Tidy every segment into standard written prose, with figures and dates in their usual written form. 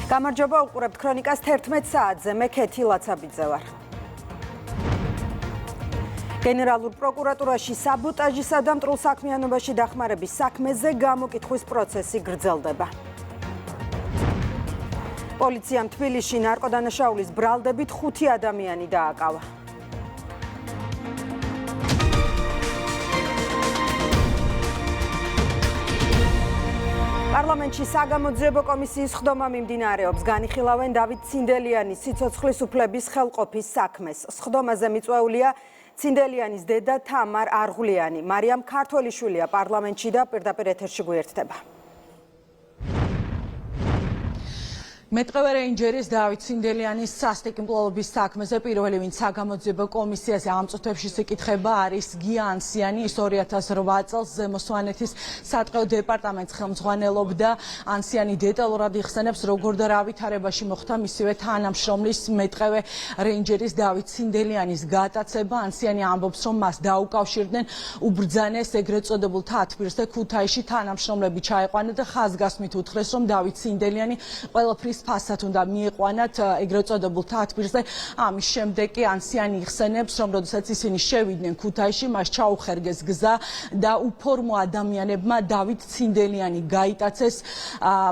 გამარჯობა, უყურებთ ქრონიკას 11 საათზე. მე ქეთი ლაცაბიძე ვარ. გენერალურ პროკურატურაში საბოტაჟისა და მტრულ საქმიანობაში დახმარების საქმეზე გამოკითხვის პროცესი გრძელდება. პოლიციამ თბილისში ნარკოდანაშაულის ბრალდებით 5 ადამიანი დააკავა. პარლამენტში საგამოძიებო კომისიის ხდომა მიმდინარეობს. განიხილავენ დავით ცინდელიანის სიცოცხლის უფლების ხელყოფის საქმეს. ხდომაზე მიწვეულია ცინდელიანის დედა თამარ არღვლიანი. მარიამ ქართველიშვილია პარლამენტში და პირდაპირ ეთერში გვერდება. მეტყევე რეინჯერის დავით ცინდელიანის სასტიკმკლობის საქმეზე პირველი ვინც საგამოძიებო კომისიაზე ამ წუთებში იკითხება არის გია ანსიანი. ის 2008 წელს ზემო სვანეთის სატყეო დეპარტამენტს ხელმძღვანელობდა. ანსიანი დეტალურად იხსენებს როგორ და რა ვითარებაში მოხდა მისივე თანამშრომლის მეტყევე რეინჯერის დავით ცინდელიანის გატაცება. ანსიანი ამბობს რომ მას დაუკავშირდნენ უბრძანეს ეგრეთ წოდებულ თათბირს და ქუთაისში თანამშრომლები ჩაეყვანა და ხაზგასმით უთხრეს რომ დავით ცინდელიანი ყველაფრის ფასად უნდა მieყვანათ ეგრეთ წოდებულ თათბირზე. ამის შემდეგ კი ანსიანი იხსენებს რომ როდესაც ისინი შევიდნენ ქუთაისში მას ჩაუხერგეს გზა და უფორმო ადამიანებმა დავით ცინდელიანი გაიტაცეს.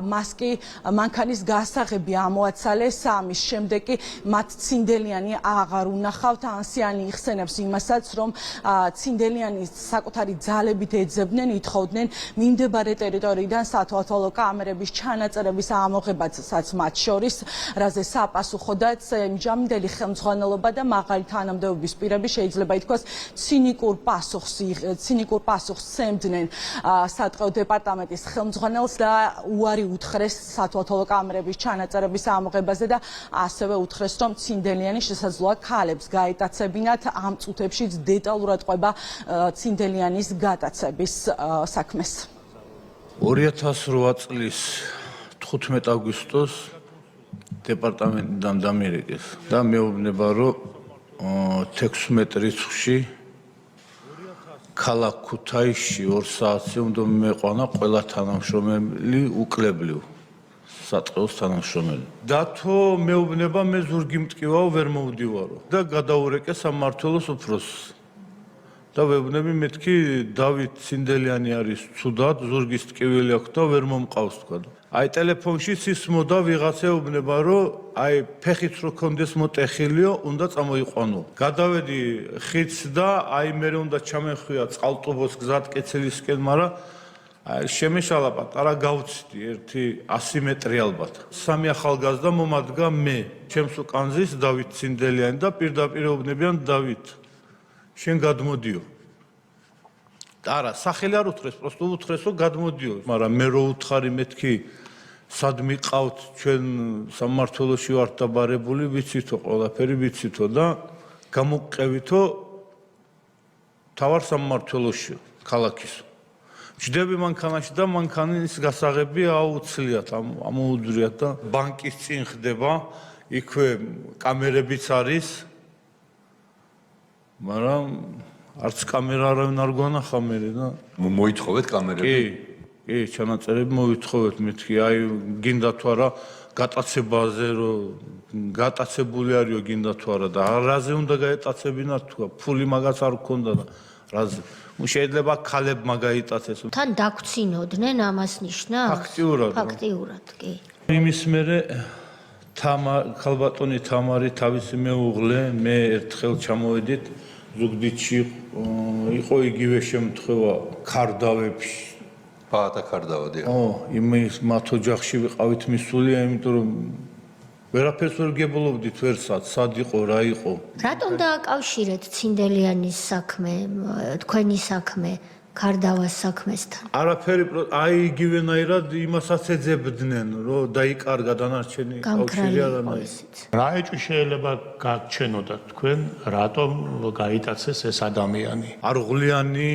მას კი მანქანის გასაღები ამოაცალეს. ამის შემდეგ კი მათ ცინდელიანი აღარ უნახავთ. ანსიანი იხსენებს იმასაც რომ ცინდელიანის საკუთარი ძალებით ეძებდნენ, ითხოვდნენ მიმდებარე ტერიტორიიდან სათვალთვალო კამერების ჩანაწერების ამოღებასაც მათ შორის, რაზე საპასუხოდაც იმჟამინდელი ხელმძღვანელობა და მაღალი თანამდებობის პირები შეიძლება ითქვას ცინიკურ პასუხს სცემდნენ სატყეო დეპარტამენტის ხელმძღვანელს და უარი უთხრეს სათვალთვალო კამერების ჩანაწერების ამოღებაზე და ასევე უთხრეს რომ ცინდელიანი შესაძლოა ქალებს გაეტაცებინათ. ამ წუთებშიც დეტალურად ყვება ცინდელიანის გატაცების საქმეს. 2008 წლის 15 აგვისტოს დეპარტამენტიდან დამირეკეს და მეუბნება რომ 16 რიცხვში ქალაქ ქუთაისში 2 საათზე უნდა მეყვანა ყველა თანამშრომელი უკლებლიო სატყეოს თანამშრომელი. დათო მეუბნება მე ზურგი მტკივაო ვერ მოვდივარო და გადაურეკე სამმართველოს უფროსს. და ვეუბნები მეთქი დავით ცინდელიანი არის ცუდად, ზურგის ტკივილი აქვს და ვერ მომყავს თქვა. აი ტელეფონშიც ის მოდა ვიღაცა ეუბნება რომ აი ფეხიც რო კონდეს მოტეხილიო, უნდა წამოიყვანო. გადავედი ხიდს და აი მე უნდა ჩამეხვია წყალტუბოს გზატკეცილისკენ, მაგრამ შემეშალა პატარა გავცდი 100 მეტრი ალბათ. 3 ახალგაზრდა მომადგა მე, ჩემს უკანზის დავით ცინდელიანი და პირდაპირ ეუბნებიან დავით შენ გადმოდიო. არა, სახელი არ უთხრეს, პროსტო უთხრეს რომ გადმოდიო, მაგრამ მე რო უთხარი მეთქი სად მიყავთ ჩვენ სამმართველოში ვართ დაბარებული, ვიცითო ყველაფერი ვიცითო და გამოგყევითო თავარ სამმართველოში ქალაქის. ჯდები მანქანაში და მანქანის გასაღები აუცლიათ, ამოუდრიათ და ბანკის წინ ხდება, იქვე კამერებიც არის. მაგრამ არც კამერა არავინ არ გვანახა მე და მოითხოვეთ კამერები? კი, ჩანაწერები მოითხოვეთ მეთქი, აი გინდა თუ არა გატაცებაზე რომ გატაცებული არისო გინდა თუ არა და რაზე უნდა გაეტაცებინათ თუ ფული მაგას არ გქონდა და რაზე შეიძლება ქალებმა გაიტაცეს. თან დაგცინოდნენ ამას ნიშნავს? ფაქტიურად, კი. იმის მერე ქალბატონი თამარი თავისი მეუღლე მე ერთხელ ჩამოვედით ზუგდიდში იყო იგივე შემთხვევა ქარდავებში. ბაატა ქარდავადია. იმის მათ ოჯახში ვიყავით მისულია, იმიტომ რომ ვერაფერს ვერ გებულობდით ვერსად, სად იყო, რა იყო. რატომ დააკავშირეთ ცინდელიანის საქმე, თქვენი საქმე ქარდავას საქმესთან? არაფერი, აი იგივენაირად იმასაც ეძებდნენ, რომ დაიკარგა დანარჩენი კავშირი არანაირი. რა ეჭვი შეიძლება გაგჩენოდათ თქვენ, რატომ გაიტაცეს ეს ადამიანი? არღვლიანი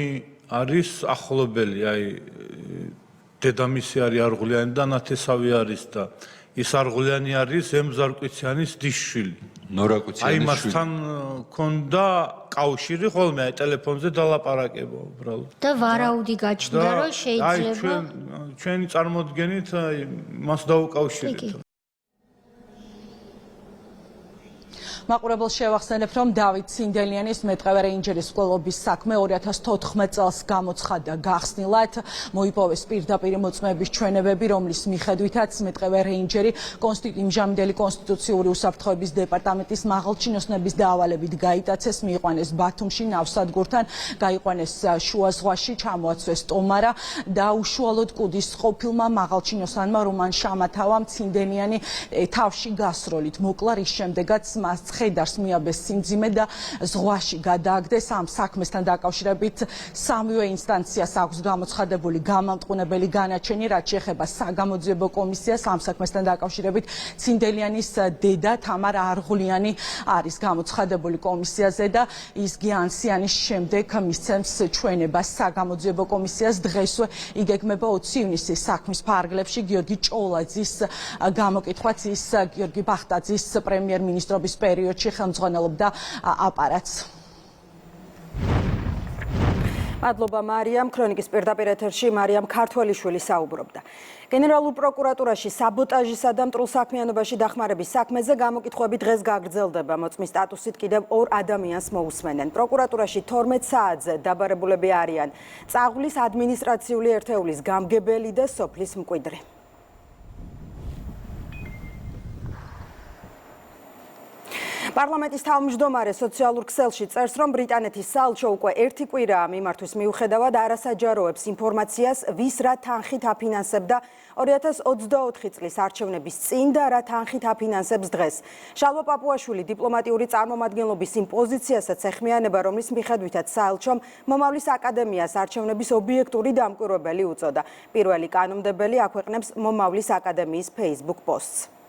არის ახლობელი, აი დედამისი არის არღვლიანი და ნათესავი არის და ის არღვლიანი არის ემზარკვიციანის დისშვილი. ნორაკვიციანის შვილი. აი მასთან ქონდა კავშირი ხოლმე აი ტელეფონზე დალაპარაკება უბრალოდ. და ვარაუდი გაჩნდა რომ შეიძლება ჩვენი წარმოდგენით აი მას დაუკავშირეთ. მაყურებელს შევახსენებთ, რომ დავით ცინდელიანის მეტყევე რეინჯერის მკვლელობის საქმე 2014 წელს გამოცხადდა გახსნილად. მოიპოვეს პირდაპირ მოწმეების ჩვენებები, რომლის მიხედვითაც მეტყევე რეინჯერი იმჟამინდელი კონსტიტუციური უსაფრთხოების დეპარტამენტის მაღალჩინოსნების დავალებით გაიტაცეს, მიიყვანეს ბათუმში ნავსადგურთან, გაიყვანეს შუა ზღვაში, ჩამოაცვეს ტომარა და უშუალოდ კუდის ყოფილმა მაღალჩინოსანმა რომან შამათავამ ცინდელიანი თავში გასროლით მოკლა, რის შემდეგაც მას ხედარს მიაბეს სიმძიმე და ზღვაში გადააგდეს. ამ საქმესთან დაკავშირებით სამივე ინსტანციას აქვს გამოცხადებული გამამტყუნებელი განაჩენი, რაც შეეხება საგამოძიებო კომისიას. ამ საქმესთან დაკავშირებით ცინდელიანის დედა თამარ არღულიანი არის გამოცხადებული კომისიაზე და ის გიანსიანის შემდეგ მისცემს ჩვენებას საგამოძიებო კომისიას. დღესვე იგეგმება 20 ივნისის საქმის ფარგლებში გიორგი ჭოულაძის გამოკითხვაც. ის გიორგი ბახტაძის პრემიერ-მინისტრობის პერიოდში ხელმძღვანელობდა აპარატს. მადლობა მარიამ. ქრონიკის პირდაპირ ეთერში მარიამ ქართველიშვილი საუბრობდა. გენერალურ პროკურატურაში საბოტაჟისა და მტრულსაქმიანობაში დახმარების საქმეზე გამოკითხვები დღეს გაგრძელდება. მოწმის სტატუსით კიდევ 2 ადამიანს მოусმენენ. პროკურატურაში 12 საათზე დაბარებულები არიან წაღვლის ადმინისტრაციული ერთეულის გამგებელი და სოფლის მკვიდრი. პარლამენტის თავმჯდომარე სოციალურ ქსელში წერს, რომ ბრიტანეთის საელჩო უკვე 1 კვირაა მიმართვის მიუხედავად არასაჯაროებს ინფორმაციას, ვის რა თანხით აფინანსებდა 2024 წლის არჩევნების წინ და რა თანხით აფინანსებს დღეს. შალვა პაპუაშვილი დიპლომატიური წარმომადგენლობის იმ პოზიციასაც ეხმიანება, რომლის მიხედვითაც საელჩომ მომავლის აკადემიას არჩევნების ობიექტური დამკვირვებელი უწოდა. პირველი კანონმდებელი აქვეყნებს მომავლის აკადემიის Facebook პოსტს.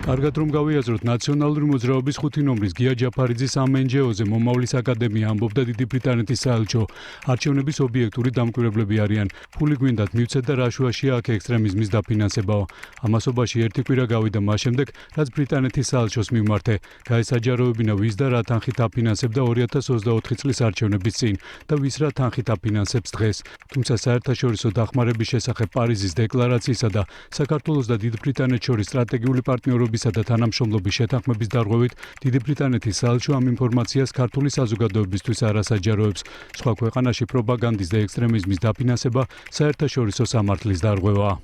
კარგად რომ გავიაზროთ, ნაციონალური მოძრაობის 5 ნომრის გია ჯაფარიძის ამ NGO-ზე მომავლის აკადემია ამბობდა დიდი ბრიტანეთის საელჩო არჩევნების ობიექტური დამკვირვებლები არიან. ფული გვინდათ მივცეთ და რაშუაშია აქ ექსტრემიზმის დაფინანსებაო. ამასობაში 1 კვირა გავიდა მას შემდეგ, რაც ბრიტანეთის საელჩოს მიმართე. გაესაჯაროებინა ვის და რა თანხით აფინანსებდა 2024 წლის არჩევნების წინ და ვის რა თანხით აფინანსებს დღეს. თუმცა საერთაშორისო დახმარების შესახებ პარიზის დეკლარაციისა და საქართველოს და დიდ ბრიტანეთს შორის სტრატეგიული პარტნიორობის და თანამშრომლობის შეთანხმების დარღვევით დიდი ბრიტანეთის საელჩო ამ ინფორმაციას ქართული საზოგადოებისთვის არასაჯაროებს. სხვა ქვეყანაში პროპაგანდის და ექსტრემიზმის დაფინანსება საერთაშორისო სამართლის დარღვევაა.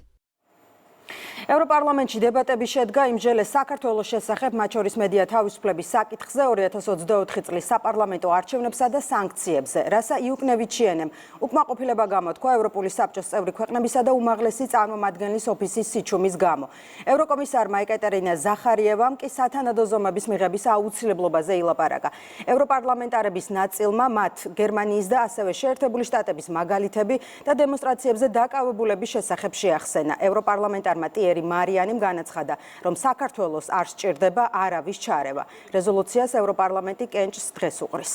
ევროპარლამენტში დებატები შედგა იმჟელეს საქართველოს შესახებ, მათ შორის მედია თავისუფლების საკითხზე, 2024 წლის საპარლამენტო არჩევნებსა და სანქციებზე. რასა იუკნევიჩიენემ უკმაყოფილება გამოთქვა ევროპული საბჭოს წევრი ქვეყნებისა და უმაღლესი წარმომადგენლის ოფისის სიჩუმის გამო. ევროკომისარმა ეკატერინა ზახარიევამ კი სათანადო ზომების მიღების აუცილებლობაზე ილაპარაკა. ევროპარლამენტარების ნაწილმა მათ გერმანიის და ასევე შეერთებული შტატების მაგალითები და დემონსტრაციებზე დაკავებულების შესახებ შეახსენა. ევროპარლამენტარმა მარიანიმ განაცხადა, რომ საქართველოს არ სჭირდება არავის ჩარევა. რეზოლუციას ევროპარლამენტი კენჭს დღეს უყრის.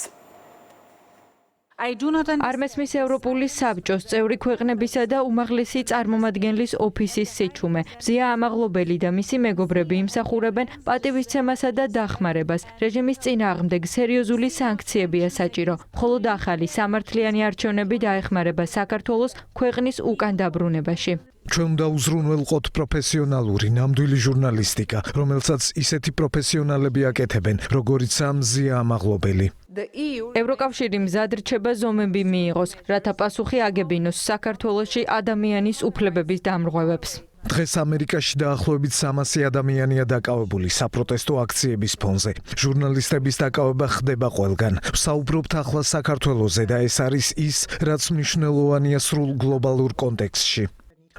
არ მესმის ევროპული საბჭოს წევრი ქვეყნებისა და უმაღლესი წარმომადგენლის ოფისის სიჩუმე. მზია ამაღლობელი და მისი მეგობრები იმსახურებენ პატივისცემასა და დახმარებას. რეჟიმის წინააღმდეგ სერიოზული სანქციებია საჭირო. მხოლოდ ახალი სამართლიანი არჩევნები დაეხმარება საქართველოს ქვეყნის უკან დაბრუნებაში. ჩვენ უნდა უზრუნველყოთ პროფესიონალური, ნამდვილი ჟურნალისტიკა, რომელსაც ისეთი პროფესიონალები აკეთებენ, როგორიცაა მზია ამაღლობელი. ევროკავშირი მზად რჩება ზომები მიიღოს, რათა პასუხი აგებინოს საქართველოში ადამიანის უფლებების დამრღვევებს. დღეს ამერიკაში დაახლოებით 300 ადამიანია დაკავებული საპროტესტო აქციების ფონზე. ჟურნალისტების დაკავება ხდება ყველგან. ვსაუბრობთ ახლა საქართველოზე და ეს არის ის, რაც მნიშვნელოვანია სრულ გლობალურ კონტექსტში.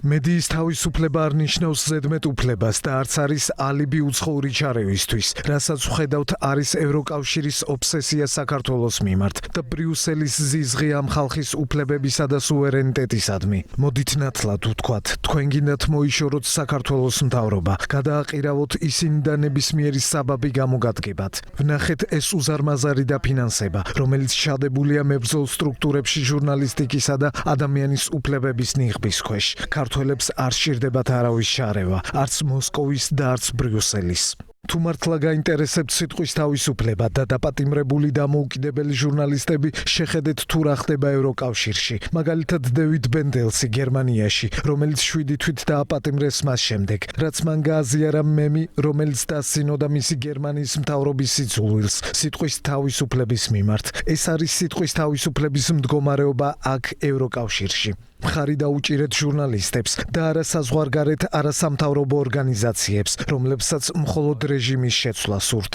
მედიის თავისუფლება არ ნიშნავს ზედმეტ უფლებას და არც არის ალიბი უცხოური ჩარევისთვის, რასაც ვხედავთ არის ევროკავშირის ობსესია საქართველოს მიმართ და ბრიუსელის ზიზღი ამ ხალხის უფლებებისა და სუვერენიტეტისადმი. მოდით ნათლად ვთქვათ, თქვენ გინდათ მოიშოროთ საქართველოს მთავრობა, გადააყირავოთ ისინი და ნებისმიერი საბაბი გამოგადგებათ. ვნახეთ ეს უზარმაზარი დაფინანსება, რომელიც ჩადებულია მებრძოლ სტრუქტურებში ჟურნალისტიკისა და ადამიანის უფლებების ნიღბის ქვეშ. ქართველებს არ სჭირდებათ არავის ჩარევა, არც მოსკოვის და არც ბრიუსელის. თუ მართლა გაინტერესებთ სიტყვის თავისუფლება და დაპატიმრებული დამოუკიდებელი ჟურნალისტები, შეხედეთ თუ რა ხდება ევროკავშირში. მაგალითად დევიდ ბენდელსი გერმანიაში, რომელიც 7 თვით დააპატიმრეს მას შემდეგ, რაც მან გააზიარა მემი, რომელიც დასცინოდა მისი გერმანიის მთავრობის სიძულვილს სიტყვის თავისუფლების მიმართ. ეს არის სიტყვის თავისუფლების მდგომარეობა აქ ევროკავშირში. მხარი დაუჭირეთ ჟურნალისტებს და არა საზღვარგარეთ არასამთავრობო ორგანიზაციებს, რომლებსაც მხოლოდ რეჟიმის შეცვლა სურთ.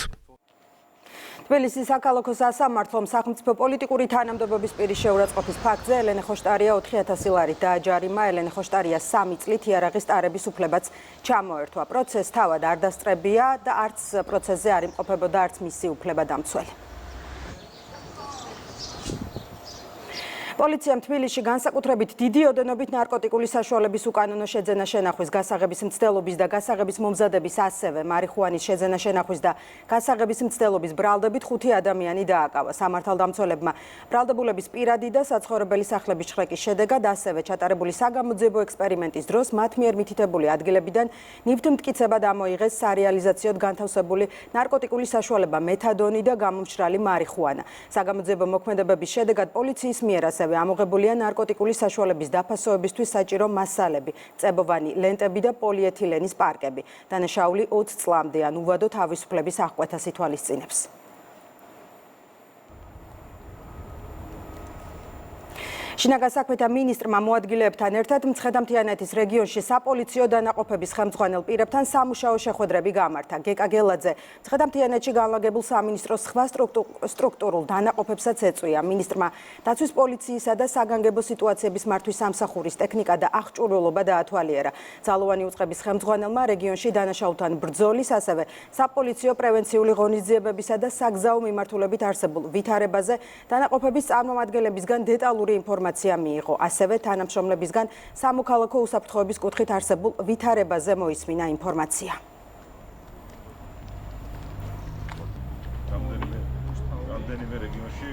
თბილისის საქალაქო სასამართლომ სახელმწიფო პოლიტიკური თანამდებობის პირის შეურაცხყოფის ფაქტზე ელენე ხოშტარია 4000 ლარით დააჯარიმა. ელენე ხოშტარია 3 წლით იარაღის ტარების უფლებაც ჩამოერთვა. პროცესს თავად არ დასწრებია და არც პროცესზე არ იმყოფებოდა არც მისი უფლებადამცველი. პოლიციამ თბილისში განსაკუთრებით დიდი ოდენობით ნარკოტიკული საშუალების უკანონო შეძენა შენახვის, გასაღების მცდელობის და გასაღების მომზადების, ასევე მარიხუანის შეძენა შენახვის და გასაღების მცდელობის ბრალდებით 5 ადამიანი დააკავა. სამართალდამცველებმა ბრალდებულების პირადი და საცხოვრებელი სახლების შრეკის შედეგად, ასევე ჩატარებული საგამოძიებო ექსპერიმენტის დროს მათ მიერ მითითებული ადგილებიდან ნივთმტკიცებად ამოიღეს სარეალიზაციოდ განთავსებული ნარკოტიკული საშუალება მეთადონი და გამომშრალი მარიხუანა. საგამოძიებო მოქმედებების შედეგად პოლიციის მიერ ამოღებულია ნარკოტიკული საშუალების დაფასოებისთვის საჭირო მასალები, წებოვანი ლენტები და პოლიეთილენის პარკები. დანაშაული 20 წლამდე ან უვადო თავისუფლების აღკვეთას ითვალისწინებს. შინაგან საქმეთა მინისტრმა მოადგილეებთან ერთად მცხეთა-მთიანეთის რეგიონში საპოლიციო დანაყოფების ხელმძღვანელ პირებთან სამუშაო შეხვედრები გამართა. გეკა გელაძე მცხეთა-მთიანეთში განლაგებულ სამინისტროს სხვა სტრუქტურულ დანაყოფებსაც ეწვია. მინისტრმა დაცვის პოლიციისა და საგანგებო სიტუაციების მართვის სამსახურის ტექნიკა და აღჭურვილობა დაათვალიერა. ძალოვანი უწყების ხელმძღვანელმა რეგიონში დანაშაულთან ბრძოლის, ასევე საპოლიციო პრევენციული ღონისძიებებისა და საგზაო მიმართულებით არსებულ ვითარებაზე დანაყოფების წარმომადგენლებისგან დეტალური ინფორმაცია მიიღო. ასევე თანამშრომლებისგან სამოქალაქო უსაფრთხოების კუთხით არსებულ ვითარებაზე მოისმინა ინფორმაცია. რამდენიმე რეგიონში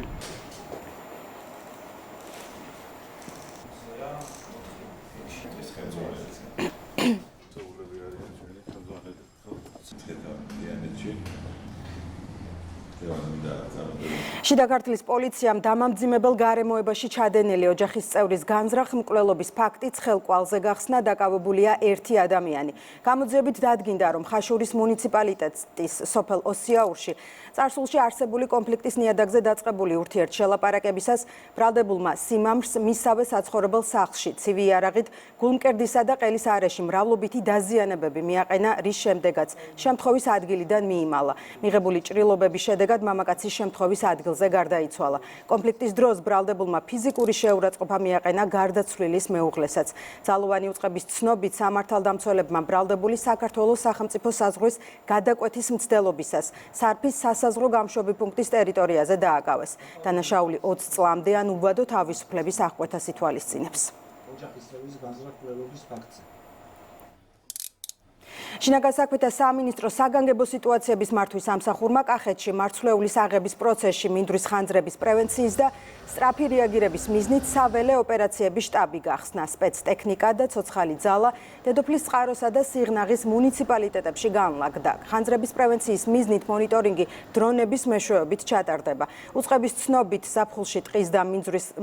შიდა ქართლის პოლიციამ დამამძიმებელ გარემოებაში ჩადენილი ოჯახის წევრის განზრახ მკვლელობის ფაქტიც ხელკვალზე გახსნა. დაკავებულია 1 ადამიანი. გამოძიებით დადგინდა, რომ ხაშურის მუნიციპალიტეტის სოფელ ოსიაურში წარსულში არსებული კონფლიქტის ნიადაგზე დაწყებული ურთიერთშელაპარაკებისას ბრალდებულმა სიმამრს მისავე საცხოვრებელ სახლში ცივი იარაღით გულმკერდისა და ყელის არეში მრავლობითი დაზიანებები მიაყენა, რის შემდეგაც შემთხვევის ადგილიდან მიიმალა. მიღებული ჭრილობების შედეგად მამაკაცის შემთხვევის ადგილზე გარდაიცვალა. კონფლიქტის დროს ბრალდებულმა ფიზიკური შეურაცხყოფა მიაყენა გარდაცვლილის მეუღლესაც. ძალოვანი უწყების ცნობით სამართალდამცველებმა ბრალდებული საქართველოს სახელმწიფო საზღვრის გადაკვეთის მცდელობისას სარფის სასაზღვრო გამშვები პუნქტის ტერიტორიაზე დააკავეს. დანაშაული 20 წლამდე ან უვადო თავისუფლების აღკვეთას ითვალისწინებს. ოჯახის წევრის განზრახ მკვლელობის ფაქტზე. შინაგან საქმეთა სამინისტროს საგანგებო სიტუაციების მართვის სამსახურმა კახეთში მარცვლეულის აღების პროცესში მინდვრის ხანძრების პრევენციის და სწრაფი რეაგირების მიზნით საველე ოპერაციების შტაბი გახსნა. სპეცტექნიკა და ცოცხალი ძალა დედოფლის წყაროსა და სიღნაღის მუნიციპალიტეტებში განლაგდა. ხანძრების პრევენციის მიზნით მონიტორინგი დრონების მეშვეობით ჩატარდება. უწყების ცნობით ზაფხულში ტყის და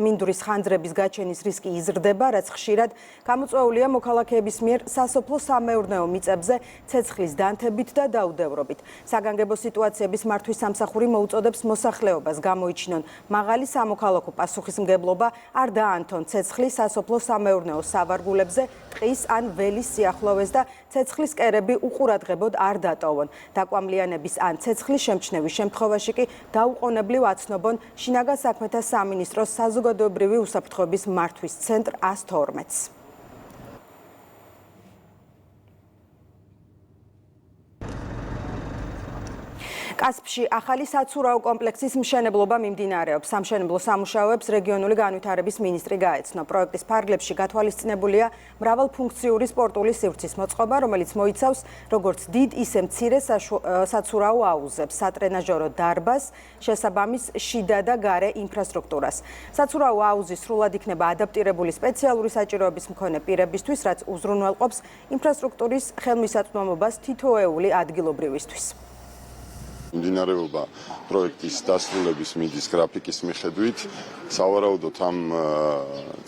მინდვრის ხანძრების გაჩენის რისკი იზრდება, რაც ხშირად გამოწვეულია მოქალაქეების მიერ სასოფლო-სამეურნეო მიწებზე ცეცხლის დანთებით და დაუდევრობით. საგანგებო სიტუაციების მართვის სამსახური მოუწოდებს მოსახლეობას გამოიჩინონ მაღალი სამოქალაქო პასუხისმგებლობა, არ დაანთონ ცეცხლი სასოფლო-სამეურნეო სავარგულებზე, ტყის ან ველის სიახლოვეს და ცეცხლის კერები უყურადღებოდ არ დატოვონ. დაკვამლიანების ან ცეცხლის შემჩნევის შემთხვევაში კი დაუყოვნებლივ აცნობონ შინაგან საქმეთა სამინისტროს საზოგადოებრივი უსაფრთხოების მართვის ცენტრ 112-ს. კასპში ახალი საცურაო კომპლექსის მშენებლობა მიმდინარეობს. სამშენებლო სამუშაოებს რეგიონული განვითარების მინისტრი გაეცნო. პროექტის ფარგლებში გათვალისწინებულია მრავალფუნქციური სპორტული სივრცის მოწყობა, რომელიც მოიცავს როგორც დიდ, ისე მცირე საცურაო აუზებს, სატრენაჟორო დარბაზს, შესაბამის შიდა და გარე ინფრასტრუქტურას. საცურაო აუზი სრულად იქნება ადაპტირებული სპეციალური საჭიროების მქონე პირებისთვის, რაც უზრუნველყოფს ინფრასტრუქტურის ხელმისაწვდომობას თითოეული ადგილობრივისთვის. მიმდინარეობა პროექტის დასრულების მიდის გრაფიკის მიხედვით, სავარაუდოდ ამ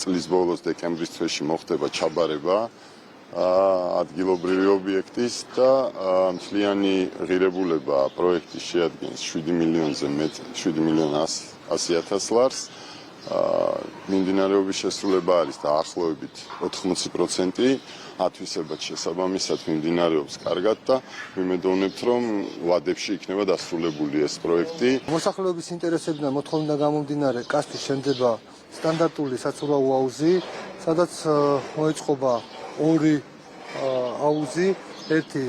წლის ბოლოს დეკემბრის თვეში მოხდება ჩაბარება ადგილობრივი ობიექტის და მთლიანი ღირებულება პროექტის შეადგენს 7 მილიონზე მეტ 7.100.000 ლარს. მიმდინარეობის შესრულება არის დაახლოებით 80%. ათვისებად შესაბამისად მიმდინარეობს კარგად და ვიმედოვნებთ, რომ ვადებში იქნება დასრულებული ეს პროექტი. მოსახლეობის ინტერესებიდან მოთხოვნიდან გამომდინარე, კასპში შენდება სტანდარტული საცურაო აუზი, სადაც მოეწყობა ორი აუზი, ერთი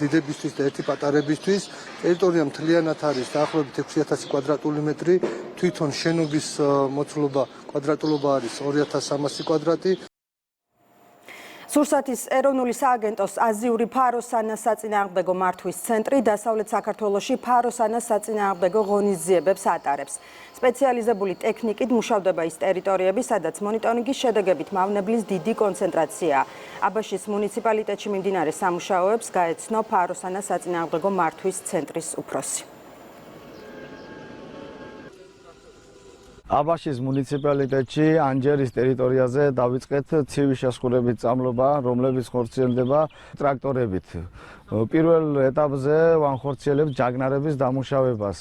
დიდებისთვის და ერთი პატარებისთვის. ტერიტორია მთლიანად არის დაახლოებით 6000 კვადრატული მეტრი, თვითონ შენობის მოცულობა კვადრატულობა არის 2300 კვადრატი. სურსათის ეროვნული სააგენტოს აზიური ფაროსანას საწინააღმდეგო მართვის ცენტრი დასავლეთ საქართველოში ფაროსანას საწინააღმდეგო ღონისძიებებს ატარებს. სპეციალიზებული ტექნიკით მუშავდება ის ტერიტორიები, სადაც მონიტორინგის შედეგებით მავნებლის დიდი კონცენტრაციაა. აბაშის მუნიციპალიტეტში მიმდინარე სამუშაოებს გაეცნო ფაროსანას საწინააღმდეგო მართვის ცენტრის უფროსი. აბაშის მუნიციპალიტეტში ანჯერის ტერიტორიაზე დავიწყეთ ცივი შესხურებით წამლობა, რომლებიც ხორციელდება ტრაქტორებით. პირველ ეტაპზე ვანხორციელებთ ჯაგნარების დამუშავებას.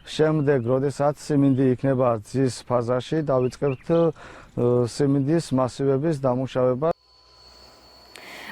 შემდეგ, როდესაც სიმინდი იქნება ძის ფაზაში, დავიწყებთ სიმინდის მასივების დამუშავებას.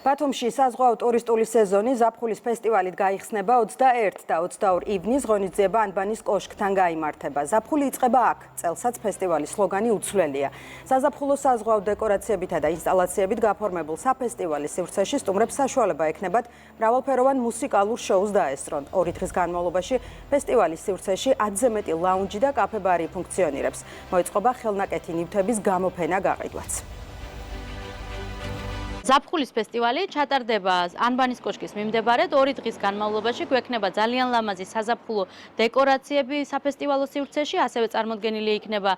ბათუმში საზღვაო ტურისტული სეზონი ზაფხულის ფესტივალით გაიხსნება 21 და 22 ივნის ღონისძიება ანბანის კოშკთან გაიმართება. ზაფხული იწყება აქ, წელსაც ფესტივალის სლოგანი უცვლელია. საზაფხულო საზღვაო დეკორაციებითა და ინსტალაციებით გაფორმებულ საფესტივალის სივრცეში სტუმრებს საშუალება ექნებათ მრავალფეროვან მუსიკალურ შოუს დაესწრონ. 2 დღის განმავლობაში ფესტივალის სივრცეში 10-ზე მეტი ლაუნჯი და კაფე-ბარი ფუნქციონირებს. მოეწყობა ხელნაკეთი ნივთების გამოფენა გაყიდვაც. ზაფხულის ფესტივალი ჩატარდება ანბანის კოშკის მიმდებარედ 2 დღის განმავლობაში გვექნება ძალიან ლამაზი საზაფხულო დეკორაციები საფესტივალო სივრცეში, ასევე წარმოდგენილი იქნება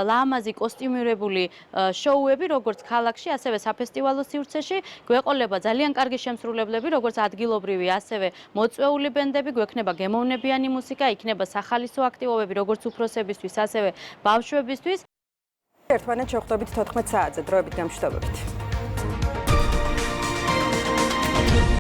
ლამაზი კოსტიუმირებული შოუები, როგორც ქალაქში, ასევე საფესტივალო სივრცეში. გვეყოლება ძალიან კარგი შემსრულებლები, როგორც ადგილობრივი, ასევე მოწვეული ბენდები, გვექნება გემოვნებიანი მუსიკა, იქნება სახალისო აქტივობები, როგორც უფროსებისთვის, ასევე ბავშვებისთვის. ერთმანეთს შევხვდებით 14 საათზე, დროებით გამშვიდობებით.